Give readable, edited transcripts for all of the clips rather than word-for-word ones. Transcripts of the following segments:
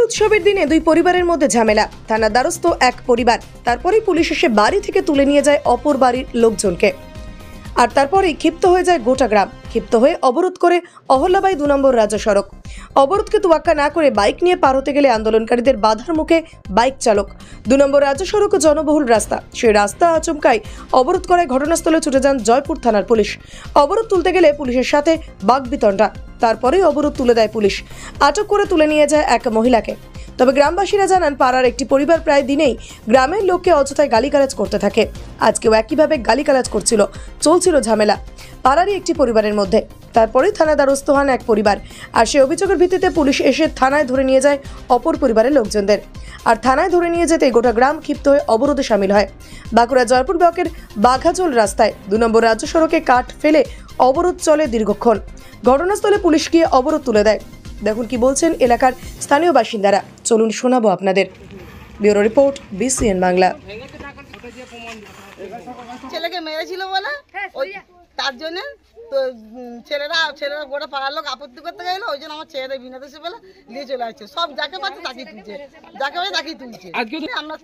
উৎসবের দিনে দুই পরিবারের মধ্যে ঝামেলা, থানার দ্বারস্থ এক পরিবার। তারপরেই পুলিশ এসে বাড়ি থেকে তুলে নিয়ে যায় অপর বাড়ির লোকজনকে। আর তারপরেই ক্ষিপ্ত হয়ে যায় গোটা গ্রাম। ক্ষিপ্ত হয়ে অবরোধ করে অহল্যাবাই 2 নম্বর রাজ্য সড়ক। অবরোধকে তোয়াক্কা না করে বাইক নিয়ে পার হতে গেলে আন্দোলনকারীদের বাধার মুখে বাইক চালক। 2 নম্বর রাজ্য সড়ক জনবহুল রাস্তা, সেই রাস্তা আচমকাই অবরোধ করায় ঘটনাস্থলে ছুটে যান জয়পুর থানার পুলিশ। অবরোধ তুলতে গেলে পুলিশের সাথে বাকবিতণ্ডা, তারপরেই অবরোধ তুলে দেয় পুলিশ। আটক করে তুলে নিয়ে যায় এক মহিলাকে। তবে গ্রামবাসীরা জানান, পাড়ার একটি পরিবার প্রায় দিনেই গ্রামের লোককে অযথায় গালিগালাজ করতে থাকে। আজকেও একইভাবে গালিগালাজ চলছিল ঝামেলা পাড়ারই একটি পরিবারের মধ্যে। তারপরেই থানায় দ্বারস্থ হন এক পরিবার, আর সেই অভিযোগের ভিত্তিতে পুলিশ এসে থানায় ধরে নিয়ে যায় অপর পরিবারের লোকজনদের। আর থানায় ধরে নিয়ে যেতে গোটা গ্রাম ক্ষিপ্ত হয়ে অবরোধে সামিল হয়। বাঁকুড়া জয়পুর ব্লকের বাঘাজল রাস্তায় 2 নম্বর রাজ্য সড়কে কাঠ ফেলে অবরোধ চলে দীর্ঘক্ষণ। ঘটনাস্থলে পুলিশ গিয়ে অবরোধ তুলে দেয়। দেখুন কি বলছেন এলাকার স্থানীয় বাসিন্দারা, চলুন শোনাবো আপনাদের। Bureau report, BCN Bangla. ছেলেকে মেরেছিল বলে তার জন্য তো ছেলেরা গোটা পাড়ার লোক আপত্তি করতে গেল, ওই জন্য আমার ছেলেদের বিনা দোষে বলে নিয়ে চলে আসছে। সব যাকে পাচ্ছে তাকেই তুলছে, যাকে পাচ্ছে তাকেই তুলছে। আমরা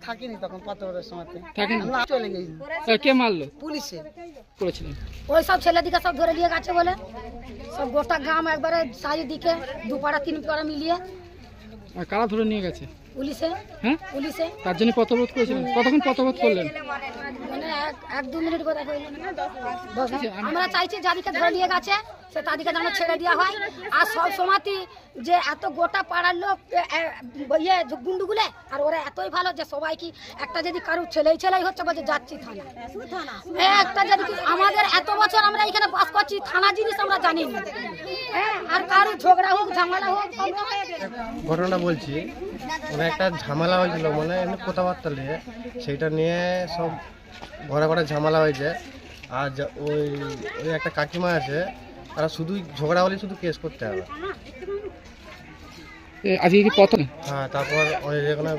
থাকিনি তখন পথরের সময়, আমরা চলে গেছি। কে মারলো? পুলিশে করেছিলেন। ওই সব ছেলেদিকে সব ধরে নিয়ে গেছে বলে সব গোটা গ্রাম একবারে চারিদিকে 2 পাড়া 3 পাড়া মিলিয়ে। আর কারা ধরে নিয়ে গেছে? পুলিশে। হ্যাঁ, পুলিশে। তার জন্য পথবোধ করেছিলেন? কতক্ষণ পথবোধ করলেন? মানে 1-2 মিনিট কথা কইলেন। আমরা চাইছি যাদিকে ধরে নিয়ে গেছে সে তাদিকে যেন ছেড়ে দেওয়া হয়। আর সব সময়ই যে এত গোটা পাড়ার লোক গুন্ডুগুলে, আর ওরা এতই ভালো যে সবাই কি একটা যদি কারো ছেলেই হচ্ছে বলছে যাচ্ছি থানা। একটা যদি আমাদের এত বছর আমরা এখানে বাস করছি, থানা জিনিস আমরা জানি না। আর কারো ঝগড়া হোক ঝামেলা হোক, ঘটনাটা বলছি, মানে একটা ঝামেলা হয়েছিল, মানে এমনি কথাবার্তা নিয়ে, সেইটা নিয়ে সব ঘরে ঘরে ঝামেলা হয়েছে। আর ওই একটা কাকিমা আছে, তারা শুধুই ঝগড়া হলে শুধু কেস করতে হবে। আজকে কি প্রথম? হ্যাঁ, তারপর ওই যেখানে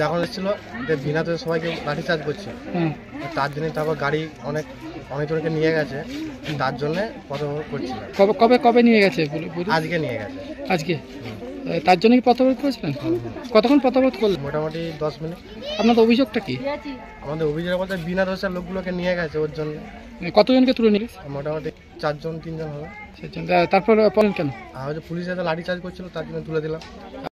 যখন এসেছিল বিনাতে সবাইকে লাঠিচার্জ করছে, তার জন্য তারপর গাড়ি অনেকজনকে নিয়ে গেছে, তার জন্য পথবরোধ করছিল। কবে নিয়ে গেছে? আজকে নিয়ে গেছে। আজকে তার জন্য কি পথবরোধ করেছিলেন? কতক্ষণ পথবরোধ করলেন? মোটামুটি 10 মিনিট। আপনাদের অভিযোগটা কি? আমাদের অভিযোগ বলতে বিনা দোষের লোকগুলোকে নিয়ে গেছে, ওর জন্য। কতজনকে তুলে নিয়ে গেছে? মোটামুটি 4-3 জন হবে। তারপর কেন? আর পুলিশ যাতে লাঠি চার্জ করছিল তার জন্য তুলে দিলাম।